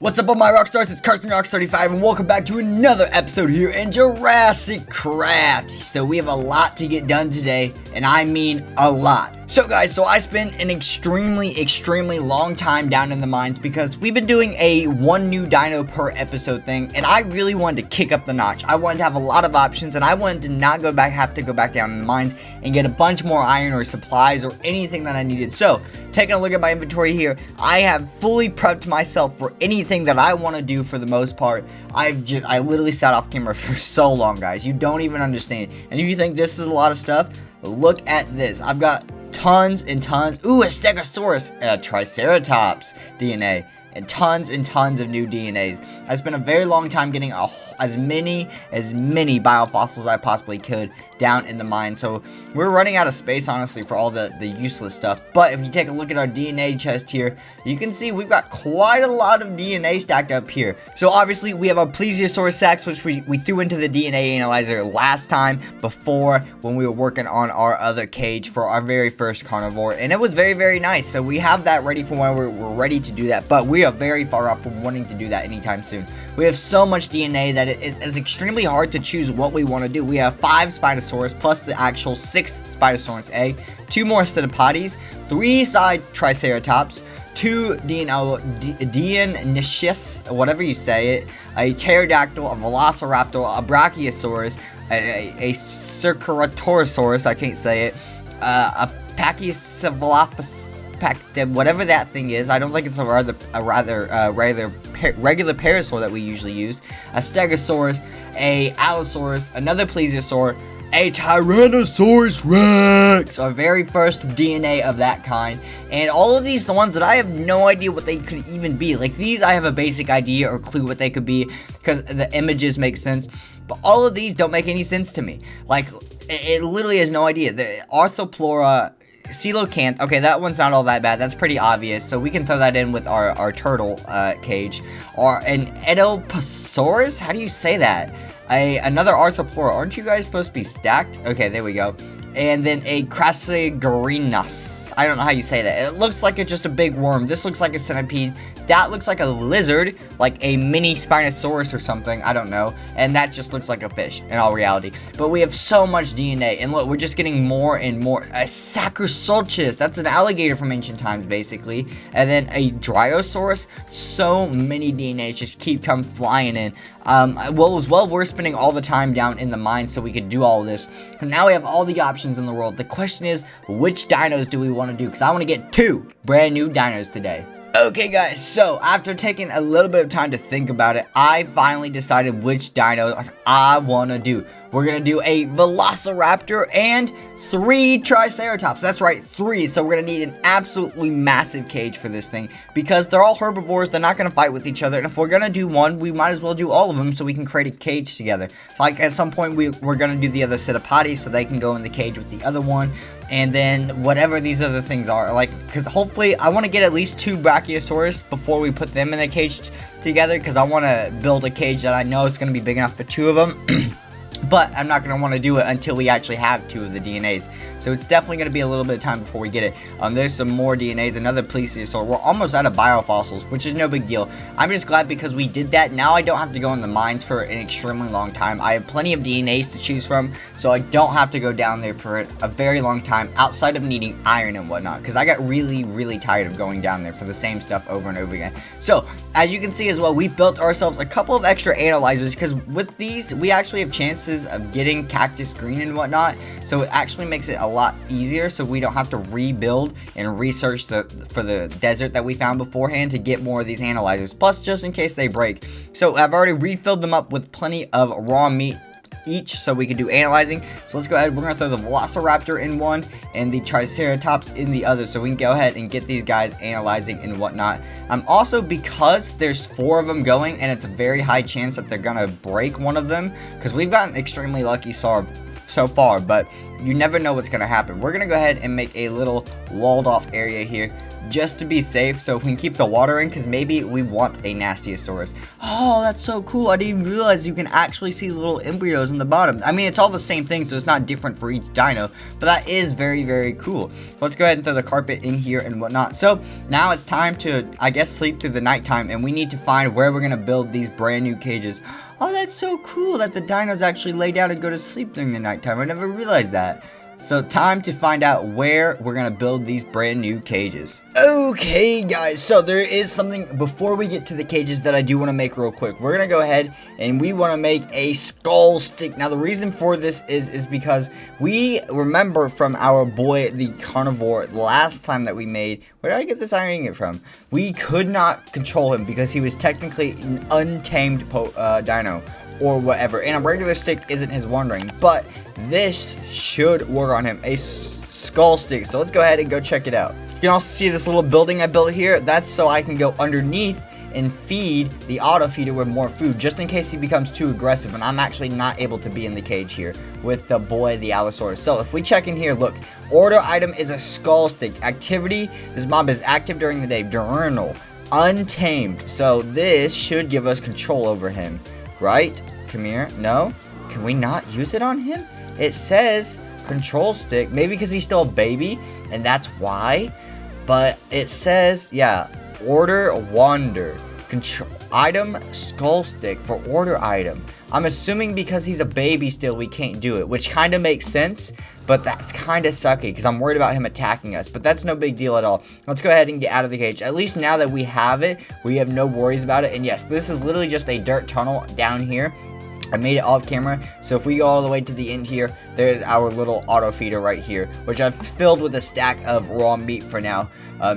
What's up all my rockstars, it's CartoonRocks35 and welcome back to another episode here in Jurassic Craft. So we have a lot to get done today, and I mean a lot. So guys, I spent an extremely long time down in the mines because we've been doing a one new dino per episode thing, and I really wanted to kick up the notch. I wanted to have a lot of options, and I wanted to not have to go back down in the mines and get a bunch more iron or supplies or anything that I needed. So, taking a look at my inventory here, I have fully prepped myself for anything that I want to do for the most part. I literally sat off camera for so long, guys. You don't even understand. And if you think this is a lot of stuff, look at this. I've got tons and tons. Ooh, a Stegosaurus, Triceratops DNA, and tons of new DNAs. I spent a very long time getting as many biofossils as I possibly could down in the mine. So we're running out of space, honestly, for all the useless stuff. But if you take a look at our DNA chest here, you can see we've got quite a lot of DNA stacked up here. So obviously we have our plesiosaur sacks, which we threw into the DNA analyzer last time before when we were working on our other cage for our very first carnivore, and it was very nice. So we have that ready for when we're ready to do that, but we are very far off from wanting to do that anytime soon. We have so much DNA that it's extremely hard to choose what we want to do. We have 5 Spinosaurus plus the actual 6 Spinosaurus A, 2 more Cetipodis, 3 side Triceratops, 2 Dionysius, whatever you say it, a Pterodactyl, a Velociraptor, a Brachiosaurus, a Ceratosaurus, I can't say it, a Pachycephalophus, whatever that thing is. I don't think it's a regular parasaur that we usually use. A Stegosaurus, a Allosaurus, another plesiosaur, a Tyrannosaurus Rex, our very first DNA of that kind. And all of these, the ones that I have no idea what they could even be. Like these, I have a basic idea or clue what they could be because the images make sense. But all of these don't make any sense to me. Like, it literally has no idea. The Arthroplora, Coelacanth, okay, that one's not all that bad. That's pretty obvious, so we can throw that in with our turtle cage. Or an Edilposaurus? How do you say that? Another Arthroplora. Aren't you guys supposed to be stacked? Okay, there we go. And then a Crassigorinus. I don't know how you say that. It looks like it's just a big worm. This looks like a centipede. That looks like a lizard, like a mini Spinosaurus or something. I don't know. And that just looks like a fish in all reality. But we have so much DNA. And look, we're just getting more and more. A Sacrosulchus. That's an alligator from ancient times, basically. And then a Dryosaurus. So many DNAs just keep flying in. We're spending all the time down in the mine so we could do all of this. And now we have all the options in the world. The question is, which dinos do we want to do? Because I want to get 2 brand new dinos today. Okay guys, so after taking a little bit of time to think about it, I finally decided which dinos I want to do. We're going to do a Velociraptor and 3 Triceratops. That's right, 3. So we're going to need an absolutely massive cage for this thing because they're all herbivores. They're not going to fight with each other. And if we're going to do one, we might as well do all of them so we can create a cage together. Like at some point, we're going to do the other Cetipodis so they can go in the cage with the other one. And then whatever these other things are, like, because hopefully I want to get at least 2 Brachiosaurus before we put them in a cage together, because I want to build a cage that I know is going to be big enough for 2 of them. But I'm not going to want to do it until we actually have 2 of the DNAs. So it's definitely going to be a little bit of time before we get it. There's some more DNAs, another plesiosaur. We're almost out of biofossils, which is no big deal. I'm just glad because we did that. Now I don't have to go in the mines for an extremely long time. I have plenty of DNAs to choose from, so I don't have to go down there for a very long time outside of needing iron and whatnot. Because I got really tired of going down there for the same stuff over and over again. So, as you can see as well, we built ourselves a couple of extra analyzers because with these, we actually have chances of getting cactus green and whatnot, so it actually makes it a lot easier so we don't have to rebuild and research for the desert that we found beforehand to get more of these analyzers, plus just in case they break. So I've already refilled them up with plenty of raw meat each so we can do analyzing. So let's go ahead. We're going to throw the Velociraptor in one and the Triceratops in the other so we can go ahead and get these guys analyzing and whatnot. Also, because there's 4 of them going and it's a very high chance that they're going to break one of them, because we've gotten extremely lucky so far, but you never know what's going to happen. We're going to go ahead and make a little walled off area here just to be safe, so if we can keep the water in, because maybe we want a Nastiosaurus. Oh, that's so cool. I didn't even realize you can actually see the little embryos in the bottom. I mean, it's all the same thing, so it's not different for each dino, but that is very, very cool. Let's go ahead and throw the carpet in here and whatnot. So now it's time to, I guess, sleep through the nighttime, and we need to find where we're gonna build these brand new cages. Oh, that's so cool that the dinos actually lay down and go to sleep during the nighttime. I never realized that. So time to find out where we're gonna build these brand new cages. Okay guys, so there is something before we get to the cages that I do want to make real quick. We're gonna go ahead and we want to make a skull stick. Now the reason for this is because we remember from our boy the carnivore last time that we made. Where did I get this iron ingot from? We could not control him because he was technically an untamed dino or whatever, and a regular stick isn't his wandering, but this should work on him, a skull stick. So let's go ahead and go check it out. You can also see this little building I built here. That's so I can go underneath and feed the auto feeder with more food, just in case he becomes too aggressive and I'm actually not able to be in the cage here with the boy the Allosaurus. So if we check in here, look, order item is a skull stick. Activity, this mob is active during the day. Diurnal, untamed, so this should give us control over him, right? Come here. No? Can we not use it on him? It says control stick. Maybe because he's still a baby, and that's why. But it says, yeah, order wander. Control item skull stick for order item. I'm assuming because he's a baby still, we can't do it, which kind of makes sense. But that's kind of sucky because I'm worried about him attacking us. But that's no big deal at all. Let's go ahead and get out of the cage. At least now that we have it, we have no worries about it. And yes, this is literally just a dirt tunnel down here. I made it off camera, so if we go all the way to the end here, there's our little auto feeder right here, which I've filled with a stack of raw meat for now,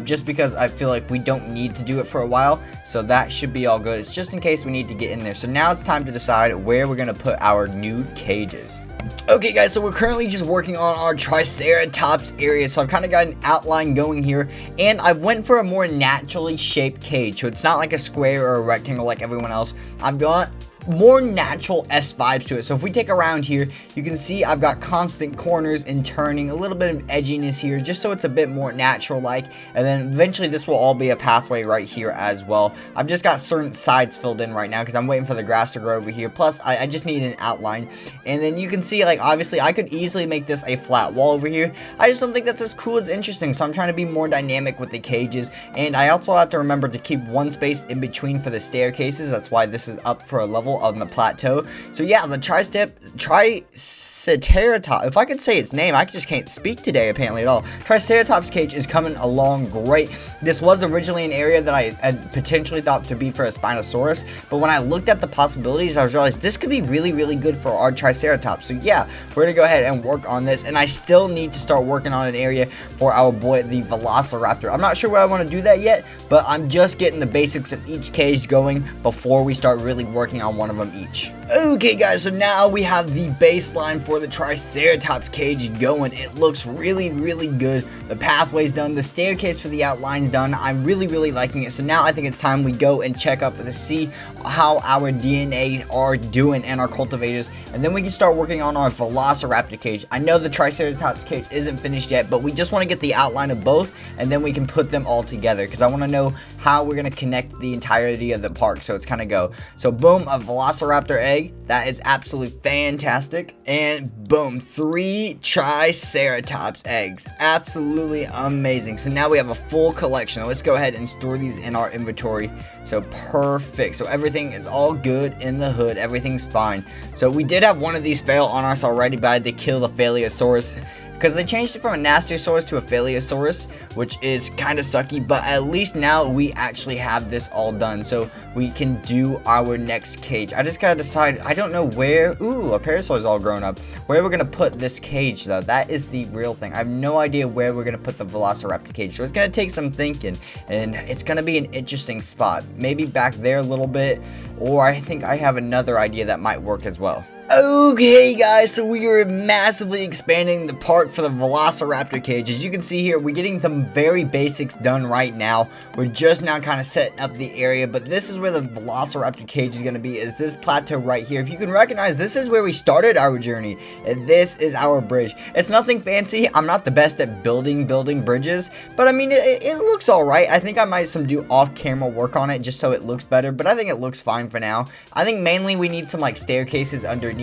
just because I feel like we don't need to do it for a while, so that should be all good. It's just in case we need to get in there. So now it's time to decide where we're going to put our new cages. Okay guys, so we're currently just working on our Triceratops area, so I've kind of got an outline going here, and I went for a more naturally shaped cage, so it's not like a square or a rectangle like everyone else. I've got more natural S vibes to it. So if we take around here, you can see I've got constant corners and turning, a little bit of edginess here, just so it's a bit more natural like, and then eventually this will all be a pathway right here as well. I've just got certain sides filled in right now because I'm waiting for the grass to grow over here, plus I just need an outline. And then you can see, like, obviously I could easily make this a flat wall over here. I just don't think that's as cool as interesting, so I'm trying to be more dynamic with the cages. And I also have to remember to keep one space in between for the staircases. That's why this is up for a level on the plateau. So yeah, the Triceratops, if I could say its name, I just can't speak today apparently at all. Triceratops cage is coming along great. This was originally an area that I had potentially thought to be for a Spinosaurus, but when I looked at the possibilities, I realized this could be really, really good for our Triceratops. So yeah, we're gonna go ahead and work on this, and I still need to start working on an area for our boy the Velociraptor. I'm not sure where I want to do that yet, but I'm just getting the basics of each cage going before we start really working on one of them each. Okay guys, so now we have the baseline for the Triceratops cage going. It looks really, really good. The pathway's done, the staircase for the outline's done. I'm really, really liking it. So now I think it's time we go and check up to see how our DNA are doing and our cultivators, and then we can start working on our Velociraptor cage. I know the Triceratops cage isn't finished yet, but we just want to get the outline of both, and then we can put them all together because I want to know how we're going to connect the entirety of the park. So it's kind of go. So boom, a Velociraptor egg. That is absolutely fantastic. And boom, 3 Triceratops eggs. Absolutely amazing. So now we have a full collection. Let's go ahead and store these in our inventory. So perfect. So everything is all good in the hood. Everything's fine. So we did have one of these fail on us already, but I had to kill the Phaleosaurus, because they changed it from a Nastiosaurus to a Phaleosaurus, which is kind of sucky, but at least now we actually have this all done, so we can do our next cage. I just gotta decide, I don't know where, ooh, a Parasaur's all grown up, where we're gonna put this cage though. That is the real thing. I have no idea where we're gonna put the Velociraptor cage, so it's gonna take some thinking, and it's gonna be an interesting spot. Maybe back there a little bit, or I think I have another idea that might work as well. Okay guys, so we are massively expanding the part for the Velociraptor cage. As you can see here, we're getting some very basics done right now. We're just now kind of setting up the area, but this is where the Velociraptor cage is going to be, is this plateau right here. If you can recognize, this is where we started our journey, and this is our bridge. It's nothing fancy. I'm not the best at building bridges, but I mean, it looks alright. I think I might do off-camera work on it just so it looks better, but I think it looks fine for now. I think mainly we need some like staircases underneath,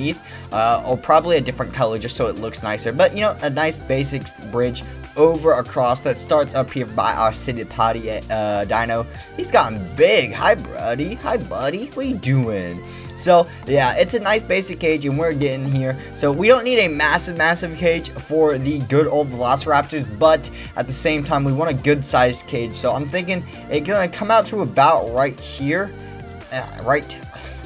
or probably a different color just so it looks nicer, but you know, a nice basic bridge over across that starts up here by our city potty dino. He's gotten big. Hi buddy, what are you doing? So yeah, it's a nice basic cage and we're getting here. So we don't need a massive cage for the good old Velociraptors, but at the same time we want a good sized cage. So I'm thinking it's gonna come out to about right here, right.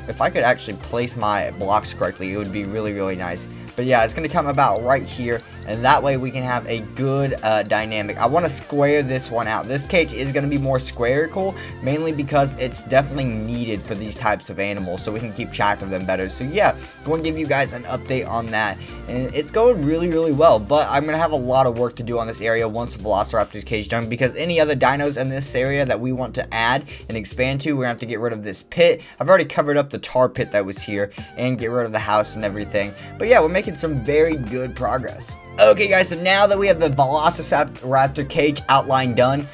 If I could actually place my blocks correctly, it would be really nice. But yeah, it's going to come about right here, and that way we can have a good dynamic. I want to square this one out. This cage is going to be more squarical, mainly because it's definitely needed for these types of animals, so we can keep track of them better. So yeah, I want to give you guys an update on that, and it's going really well, but I'm going to have a lot of work to do on this area once the Velociraptor cage is done, because any other dinos in this area that we want to add and expand to, we're going to have to get rid of this pit. I've already covered up the tar pit that was here, and get rid of the house and everything. But yeah, we're making some very good progress. Okay guys, so now that we have the Velociraptor cage outline done,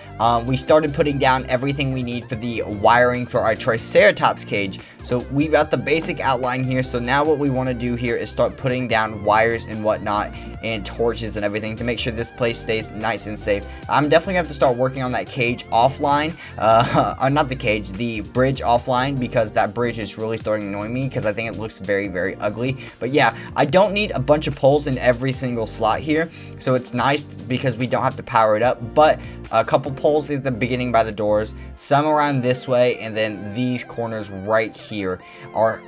we started putting down everything we need for the wiring for our Triceratops cage. So we've got the basic outline here, so now what we want to do here is start putting down wires and whatnot, and torches and everything to make sure this place stays nice and safe. I'm definitely going to have to start working on that cage offline, not the cage, the bridge offline, because that bridge is really starting to annoy me, because I think it looks very ugly. But yeah, I don't need a bunch of poles in every single slot here, so it's nice because we don't have to power it up, but a couple poles at the beginning by the doors, some around this way, and then these corners right here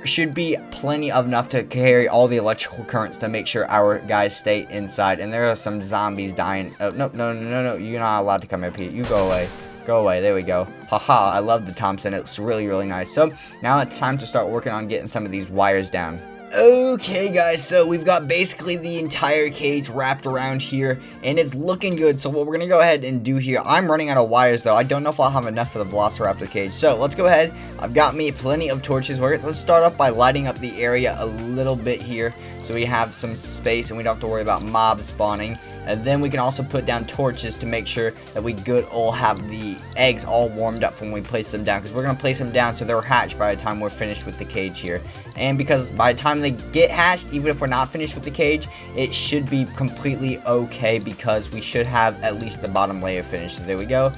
should be plenty of enough to carry all the electrical currents to make sure our guys stay inside. And there are some zombies dying. Oh, no, you're not allowed to come up here. You go away. Go away. There we go. Haha, I love the Thompson. It's really nice. So now it's time to start working on getting some of these wires down. Okay guys, so we've got basically the entire cage wrapped around here, and it's looking good. So what we're gonna go ahead and do here, I'm running out of wires though. I don't know if I'll have enough for the Velociraptor cage, so let's go ahead. I've got me plenty of torches. Let's start off by lighting up the area a little bit here, so we have some space and we don't have to worry about mobs spawning. And then we can also put down torches to make sure that we have the eggs all warmed up when we place them down, because we're going to place them down so they're hatched by the time we're finished with the cage here. And because by the time they get hatched, even if we're not finished with the cage, it should be completely okay, because we should have at least the bottom layer finished. So there we go,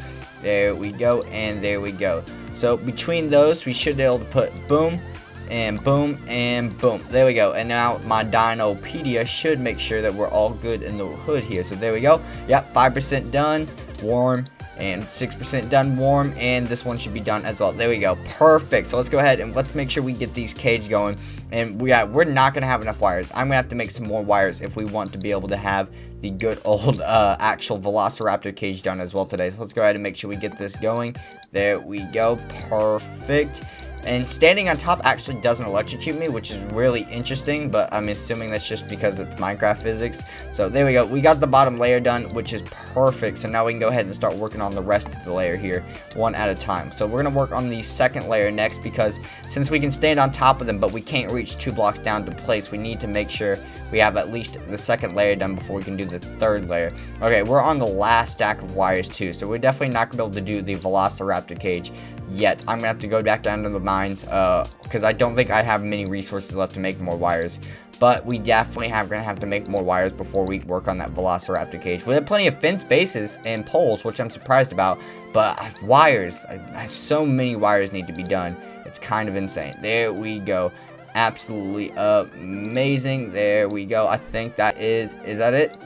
and there we go. So between those, we should be able to put boom, and boom, and boom. There we go. And now my Dinopedia should make sure that we're all good in the hood here. So there we go. Yep, 5% done, warm, and 6% done, warm, and this one should be done as well. There we go. Perfect. So let's go ahead and let's make sure we get these cages going. And we're not going to have enough wires. I'm going to have to make some more wires if we want to be able to have the good old actual Velociraptor cage done as well today. So let's go ahead and make sure we get this going. There we go. Perfect. And standing on top actually doesn't electrocute me, which is really interesting, but I'm assuming that's just because it's Minecraft physics. So there we go. We got the bottom layer done, which is perfect. So now we can go ahead and start working on the rest of the layer here, one at a time. So we're going to work on the second layer next, because since we can stand on top of them, but we can't reach 2 blocks down to place, we need to make sure we have at least the second layer done before we can do the third layer. Okay, we're on the last stack of wires too, so we're definitely not going to be able to do the Velociraptor cage yet. I'm gonna have to go back down to the mines because I don't think I have many resources left to make more wires, but we definitely gonna have to make more wires before we work on that Velociraptor cage. We have plenty of fence bases and poles, which I'm surprised about, but wires, I have so many wires need to be done. It's kind of insane. There we go. Absolutely amazing. There we go. I think that is that it?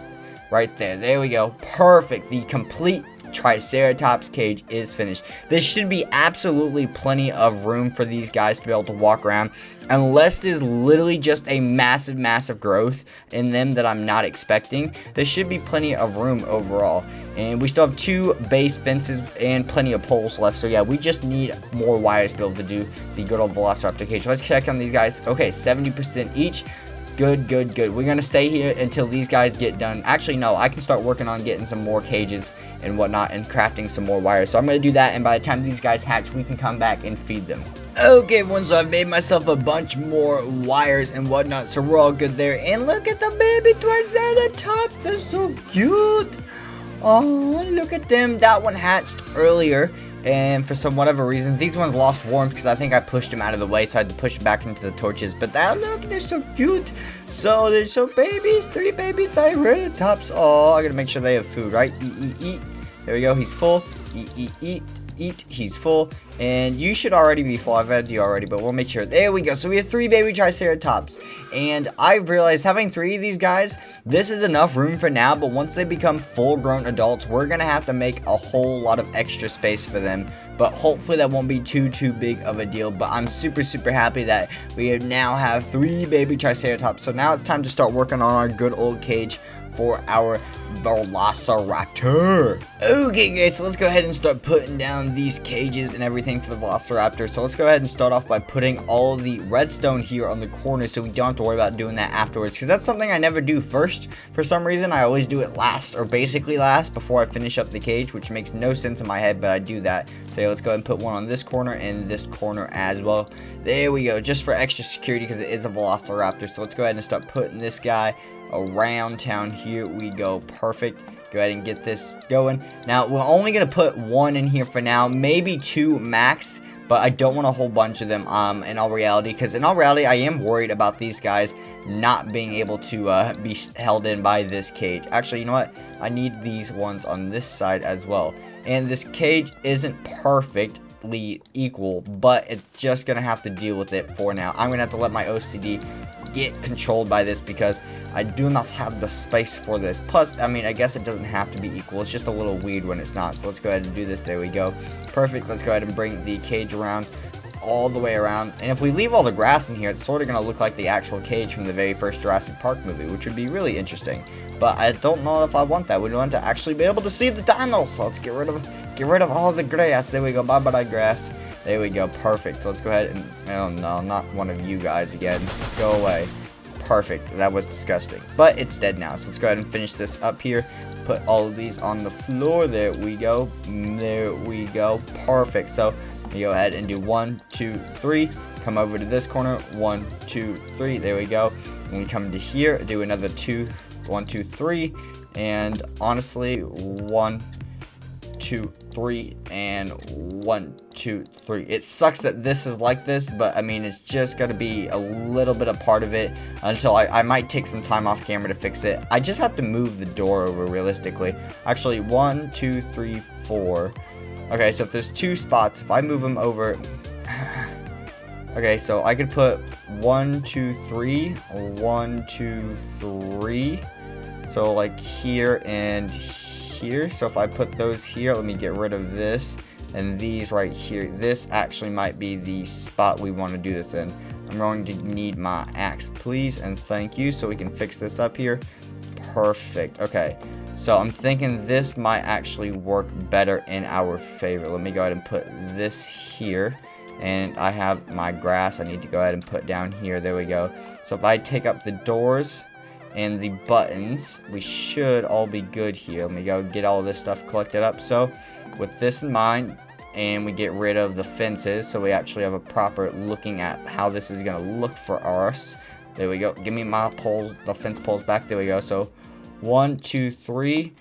Right there. There we go. Perfect. The complete Triceratops cage is finished. This should be absolutely plenty of room for these guys to be able to walk around, unless there's literally just a massive growth in them that I'm not expecting. There should be plenty of room overall, and we still have 2 base fences and plenty of poles left. So yeah, we just need more wires to be able to do the good old Velociraptor cage. Let's check on these guys. Okay, 70% each. Good. We're gonna stay here until these guys get done. Actually, no, I can start working on getting some more cages and whatnot and crafting some more wires. So I'm gonna do that, and by the time these guys hatch, we can come back and feed them. Okay, everyone, so I've made myself a bunch more wires and whatnot, so we're all good there. And look at the baby Triceratops, they're so cute. Oh, look at them. That one hatched earlier, and for some whatever reason, these ones lost warmth because I think I pushed them out of the way, so I had to push them back into the torches. But that, look, they're so cute. So there's so babies, 3 baby Triceratops. Oh, I gotta make sure they have food, right? Eat. There we go. He's full. Eat. He's full, and you should already be full. I've had you already, but we'll make sure. There we go. So we have 3 baby Triceratops, and I've realized having 3 of these guys, this is enough room for now, but once they become full-grown adults, we're gonna have to make a whole lot of extra space for them. But hopefully that won't be too big of a deal. But I'm super happy that we now have 3 baby Triceratops. So now it's time to start working on our good old cage for our Velociraptor. Okay guys, so let's go ahead and start putting down these cages and everything for the Velociraptor. So let's go ahead and start off by putting all the redstone here on the corner, so we don't have to worry about doing that afterwards, because that's something I never do first. For some reason, I always do it last, or basically last, before I finish up the cage, which makes no sense in my head, but I do that. So yeah, let's go ahead and put one on this corner and this corner as well. There we go, just for extra security, because it is a Velociraptor. So let's go ahead and start putting this guy around town. Here we go. Perfect. Go ahead and get this going. Now, we're only going to put 1 in here for now, maybe 2 max, but I don't want a whole bunch of them in all reality, because in all reality, I am worried about these guys not being able to be held in by this cage. Actually, you know what? I need these ones on this side as well. And this cage isn't perfectly equal, but it's just going to have to deal with it for now. I'm going to have to let my OCD get controlled by this, because I do not have the space for this. Plus, I mean, I guess it doesn't have to be equal. It's just a little weird when it's not. So let's go ahead and do this. There we go. Perfect. Let's go ahead and bring the cage around all the way around. And if we leave all the grass in here, it's sort of going to look like the actual cage from the very first Jurassic Park movie, which would be really interesting. But I don't know if I want that. We want to actually be able to see the dinos. So let's get rid of all the grass. There we go. Bye grass. There we go. Perfect. So let's go ahead and, oh no, not one of you guys again. Go away. Perfect. That was disgusting. But it's dead now. So let's go ahead and finish this up here. Put all of these on the floor. There we go. There we go. Perfect. So we go ahead and do 1, 2, 3. Come over to this corner. 1, 2, 3. There we go. And we come to here. Do another 2. 1, 2, 3. And honestly, 1, 2, 3, and 1, 2, 3. It sucks that this is like this, but I mean, it's just gonna be a little bit a part of it until I might take some time off camera to fix it. I just have to move the door over realistically. Actually, 1, 2, 3, 4. Okay, so if there's 2 spots, if I move them over, okay, so I could put 1, 2, 3, 1, 2, 3. So like here and here. So if I put those here, let me get rid of this and these right here. This actually might be the spot we want to do this in. I'm going to need my axe, please, and thank you, so we can fix this up here. Perfect. Okay, so I'm thinking this might actually work better in our favor. Let me go ahead and put this here, and I have my grass I need to go ahead and put down here. There we go. So if I take up the doors and the buttons, we should all be good here. Let me go get all this stuff collected up. So with this in mind, and we get rid of the fences, so we actually have a proper looking at how this is gonna look for us. There we go. Give me my poles, the fence poles back. There we go. So 1, 2, 3.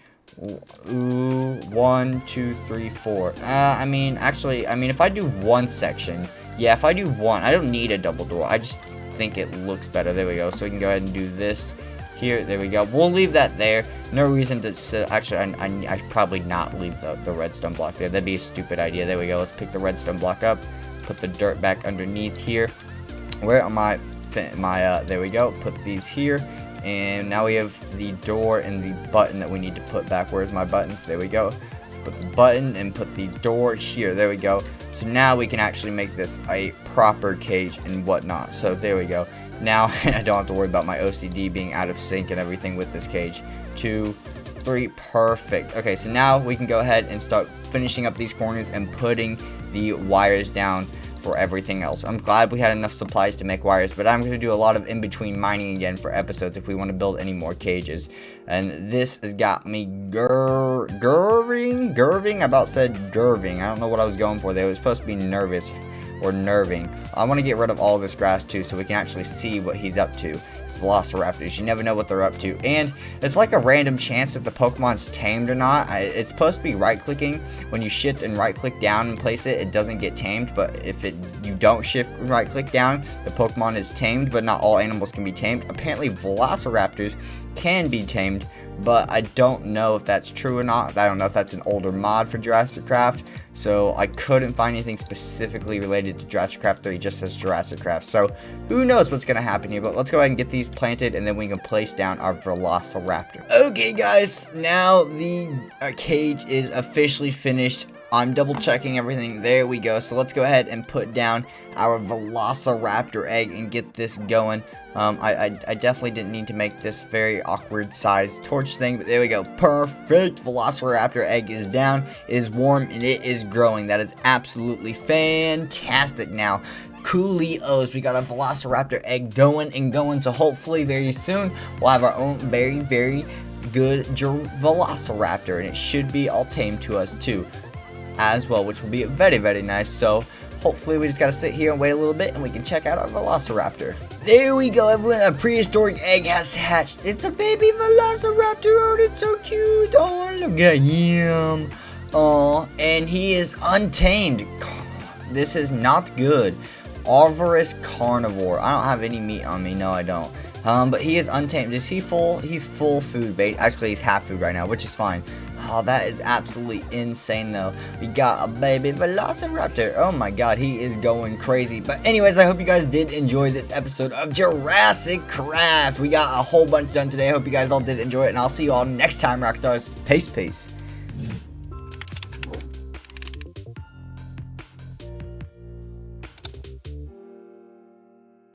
Ooh, 1, 2, 3, 4. I mean, actually, if I do one section, yeah, if I do one, I don't need a double door. I just think it looks better. There we go. So we can go ahead and do this here. There we go. We'll leave that there. No reason to sit. Actually, I should probably not leave the redstone block there. That'd be a stupid idea. There we go. Let's pick the redstone block up. Put the dirt back underneath here. Where are my there we go. Put these here. And now we have the door and the button that we need to put back. Where's my buttons? There we go. Let's put the button and put the door here. There we go. So now we can actually make this a proper cage and whatnot. So there we go. Now I don't have to worry about my OCD being out of sync and everything with this cage. 2, 3, perfect. Okay, so now we can go ahead and start finishing up these corners and putting the wires down for everything else. I'm glad we had enough supplies to make wires, but I'm going to do a lot of in-between mining again for episodes if we want to build any more cages. And this has got me gerving. I about said gerving. I don't know what I was going for there. It was supposed to be nervous or nerving. I want to get rid of all this grass too so we can actually see what he's up to. It's Velociraptors. You never know what they're up to. And it's like a random chance if the Pokemon's tamed or not. It's supposed to be right-clicking. When you shift and right-click down and place it, it doesn't get tamed. But if you don't shift and right-click down, the Pokemon is tamed, but not all animals can be tamed. Apparently, Velociraptors can be tamed, but I don't know if that's true or not. I don't know if that's an older mod for Jurassic Craft, so I couldn't find anything specifically related to Jurassic Craft 3. It just says Jurassic Craft, so who knows what's going to happen here. But let's go ahead and get these planted, and then we can place down our Velociraptor. Okay guys, now the cage is officially finished. I'm double checking everything. There we go. So let's go ahead and put down our Velociraptor egg and get this going. I definitely didn't need to make this very awkward sized torch thing, but there we go. Perfect. Velociraptor egg is down, it is warm, and it is growing. That is absolutely fantastic. Now, coolios, we got a Velociraptor egg going and going, so hopefully very soon we'll have our own very, very good Velociraptor, and it should be all tamed to us too as well, which will be very, very nice. So hopefully we just gotta sit here and wait a little bit and we can check out our Velociraptor. There we go, everyone. A prehistoric egg has hatched. It's a baby Velociraptor. Oh, it's so cute. Oh, look at him. Oh, and he is untamed. This is not good. Arvorous carnivore. I don't have any meat on me. No, I don't. But he is untamed. Is he full? He's full food bait. Actually, he's half food right now, which is fine. Oh, that is absolutely insane, though. We got a baby Velociraptor. Oh, my God. He is going crazy. But anyways, I hope you guys did enjoy this episode of Jurassic Craft. We got a whole bunch done today. I hope you guys all did enjoy it. And I'll see you all next time, Rockstars. Peace, peace.